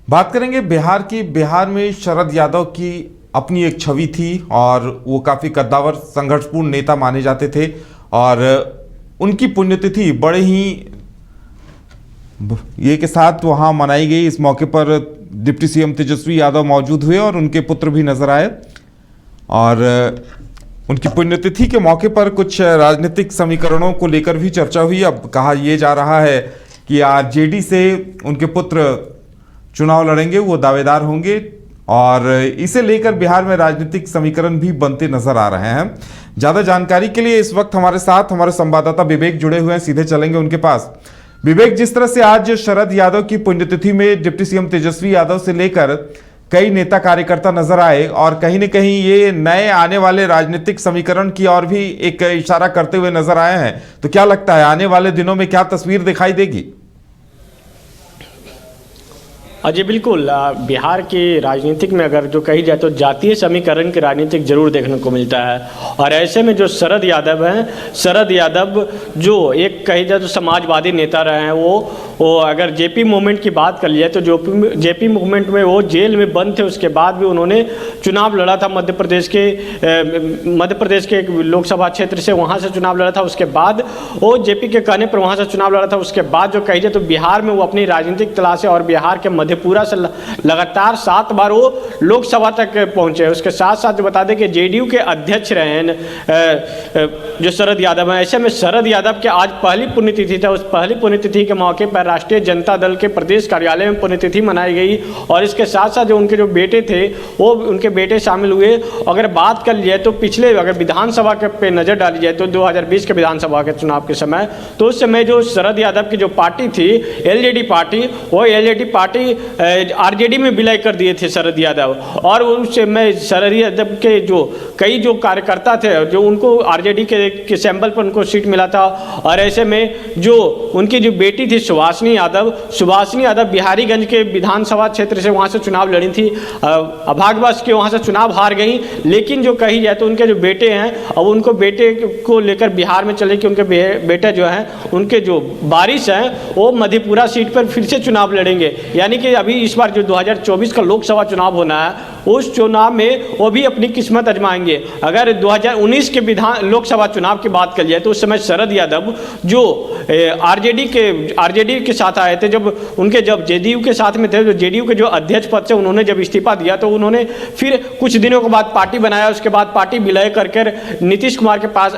बात करेंगे बिहार की। बिहार में शरद यादव की अपनी एक छवि थी और वो काफ़ी कद्दावर संघर्षपूर्ण नेता माने जाते थे और उनकी पुण्यतिथि बड़े ही ये के साथ वहाँ मनाई गई। इस मौके पर डिप्टी सीएम तेजस्वी यादव मौजूद हुए और उनके पुत्र भी नजर आए और उनकी पुण्यतिथि के मौके पर कुछ राजनीतिक समीकरणों को लेकर भी चर्चा हुई। अब कहा यह जा रहा है कि आरजेडी से उनके पुत्र चुनाव लड़ेंगे, वो दावेदार होंगे और इसे लेकर बिहार में राजनीतिक समीकरण भी बनते नजर आ रहे हैं। ज्यादा जानकारी के लिए इस वक्त हमारे साथ हमारे संवाददाता विवेक जुड़े हुए हैं, सीधे चलेंगे उनके पास। विवेक, जिस तरह से आज शरद यादव की पुण्यतिथि में डिप्टी सीएम तेजस्वी यादव से लेकर कई नेता कार्यकर्ता नजर आए और कहीं न कहीं ये नए आने वाले राजनीतिक समीकरण की ओर भी एक इशारा करते हुए नजर आए हैं, तो क्या लगता है आने वाले दिनों में क्या तस्वीर दिखाई देगी? जी बिल्कुल, बिहार की राजनीतिक में अगर जो कही जाए तो जातीय समीकरण की राजनीतिक जरूर देखने को मिलता है। और ऐसे में जो शरद यादव हैं, शरद यादव जो एक कही जाए तो समाजवादी नेता रहे हैं, वो अगर जेपी मूवमेंट की बात कर लिया तो जो जेपी मूवमेंट में वो जेल में बंद थे, उसके बाद भी उन्होंने चुनाव लड़ा था मध्य प्रदेश के लोकसभा क्षेत्र से, वहाँ से चुनाव लड़ा था। उसके बाद वो जेपी के कहने पर वहाँ से चुनाव लड़ा था। उसके बाद जो कही जाए तो बिहार में वो अपनी राजनीतिक तलाश और बिहार के मधेपुरा से लगातार 7 बार वो लोकसभा तक पहुंचे। उसके साथ साथ बता दें कि जेडीयू के अध्यक्ष रहे हैं जो शरद यादव हैं। ऐसे में शरद यादव के आज पहली पुण्यतिथि था। उस पहली पुण्यतिथि के मौके पर राष्ट्रीय जनता दल के प्रदेश कार्यालय में पुण्यतिथि मनाई गई और इसके साथ साथ जो उनके जो बेटे थे वो उनके बेटे शामिल हुए। अगर बात कर लिया तो पिछले अगर विधानसभा के पे नज़र डाली जाए तो 2020 के विधानसभा के चुनाव के समय, तो उस समय जो शरद यादव की जो पार्टी थी एलजेडी पार्टी, वो एलजेडी पार्टी आरजेडी में विलय कर दिए थे शरद यादव। और उस समय शरद यादव के जो कई जो कार्यकर्ता थे जो उनको आरजेडी के सैंपल पर उनको सीट मिला था। और ऐसे में जो उनकी जो बेटी थी सुभाषिनी यादव बिहारीगंज के विधानसभा क्षेत्र से वहाँ से चुनाव लड़ी थी। अभाग्यवश के वहाँ से चुनाव हार गई, लेकिन जो कही जाए तो उनके जो बेटे हैं अब उनको बेटे को लेकर बिहार में चले कि उनके बेटे जो हैं उनके जो वारिस हैं वो मधेपुरा सीट पर फिर से चुनाव लड़ेंगे। यानी कि अभी इस बार जो 2024 का लोकसभा चुनाव होना है उस चुनाव में वो भी अपनी किस्मत आजमाएंगे। अगर 2019 के लोकसभा चुनाव की बात कर लिया तो उस समय शरद यादव जो आरजेडी के साथ आए थे, जब जेडीयू के साथ में थे, तो जेडीयू के जो अध्यक्ष पद से उन्होंने जब इस्तीफा दिया तो उन्होंने फिर कुछ दिनों के बाद पार्टी बनाया। उसके बाद पार्टी विलय कर नीतीश कुमार के पास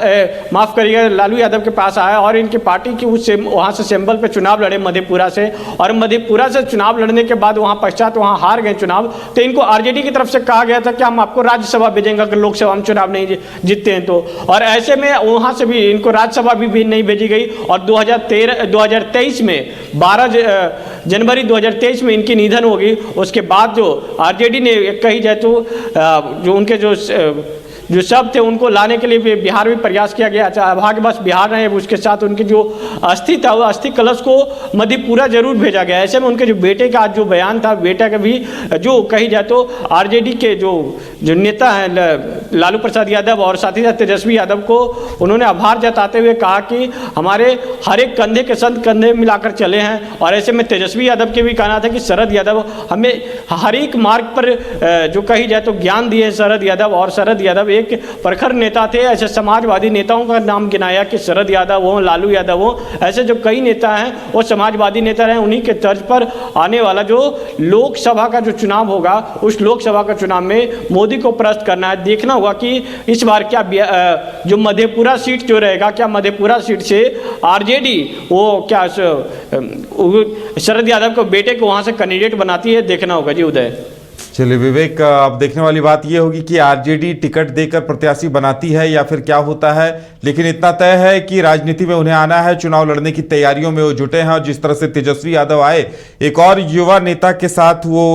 माफ़ करिएगा लालू यादव के पास आया और इनकी पार्टी की वहाँ से सिंबल पे चुनाव लड़े मधेपुरा से। और मधेपुरा से चुनाव लड़ने के बाद वहाँ हार गए चुनाव, तो इनको आरजेडी की तरफ से कहा गया था कि हम आपको राज्यसभा भेजेंगे अगर लोकसभा में चुनाव नहीं जीतते हैं तो। और ऐसे में वहाँ से भी इनको राज्यसभा भी नहीं भेजी गई। और 2023 में 12 जनवरी 2023 में इनकी निधन होगी। उसके बाद जो आरजेडी ने कही जाए तो जो उनके जो शव थे उनको लाने के लिए बिहार में प्रयास किया गया। अभाग्यवश बिहार रहे, उसके साथ उनके जो अस्थि था वो अस्थि कलश को मधेपुरा जरूर भेजा गया। ऐसे में उनके जो बेटे का जो बयान था, बेटा का भी जो कही जाए तो आरजेडी के जो नेता हैं लालू प्रसाद यादव और साथ ही साथ तेजस्वी यादव को उन्होंने आभार जताते हुए कहा कि हमारे हर एक कंधे के संग कंधे मिलाकर चले हैं। और ऐसे में तेजस्वी यादव के भी कहना था कि शरद यादव हमें हर एक मार्ग पर जो कही जाए तो ज्ञान दिए शरद यादव। और शरद यादव एक प्रखर नेता थे। ऐसे समाजवादी नेताओं का नाम गिनाया कि शरद यादव हो, लालू यादव हो, ऐसे जो कई नेता हैं वो समाजवादी नेता रहे। उन्हीं के तर्ज पर आने वाला जो लोकसभा का जो चुनाव होगा उस लोकसभा का चुनाव में मोदी को परास्त करना है। देखना होगा कि इस बार क्या जो मधेपुरा सीट जो रहेगा, क्या मधेपुरा सीट से आरजेडी वो क्या शरद यादव को बेटे को वहां से कैंडिडेट बनाती है, देखना होगा जी उदय। चलिए विवेक, अब देखने वाली बात यह होगी कि आरजेडी टिकट देकर प्रत्याशी बनाती है या फिर क्या होता है। लेकिन इतना तय है कि राजनीति में उन्हें आना है, चुनाव लड़ने की तैयारियों में वो जुटे हैं। और जिस तरह से तेजस्वी यादव आए एक और युवा नेता के साथ वो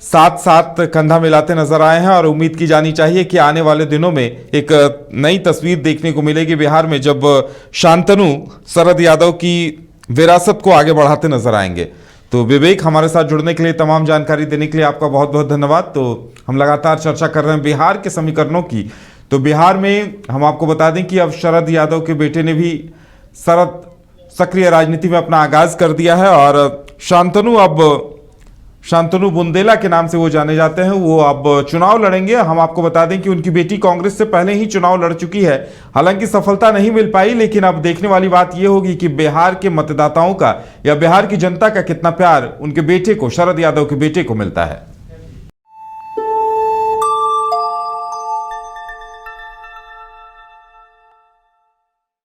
साथ साथ कंधा मिलाते नजर आए हैं और उम्मीद की जानी चाहिए कि आने वाले दिनों में एक नई तस्वीर देखने को मिलेगी बिहार में, जब शांतनु शरद यादव की विरासत को आगे बढ़ाते नजर आएंगे। तो विवेक, हमारे साथ जुड़ने के लिए, तमाम जानकारी देने के लिए आपका बहुत बहुत धन्यवाद। तो हम लगातार चर्चा कर रहे हैं बिहार के समीकरणों की। तो बिहार में हम आपको बता दें कि अब शरद यादव के बेटे ने भी सक्रिय राजनीति में अपना आगाज कर दिया है और शांतनु अब शांतनु बुंदेला के नाम से वो जाने जाते हैं, वो अब चुनाव लड़ेंगे। हम आपको बता दें कि उनकी बेटी कांग्रेस से पहले ही चुनाव लड़ चुकी है, हालांकि सफलता नहीं मिल पाई, लेकिन अब देखने वाली बात यह होगी कि बिहार के मतदाताओं का या बिहार की जनता का कितना प्यार उनके बेटे को, शरद यादव के बेटे को मिलता है।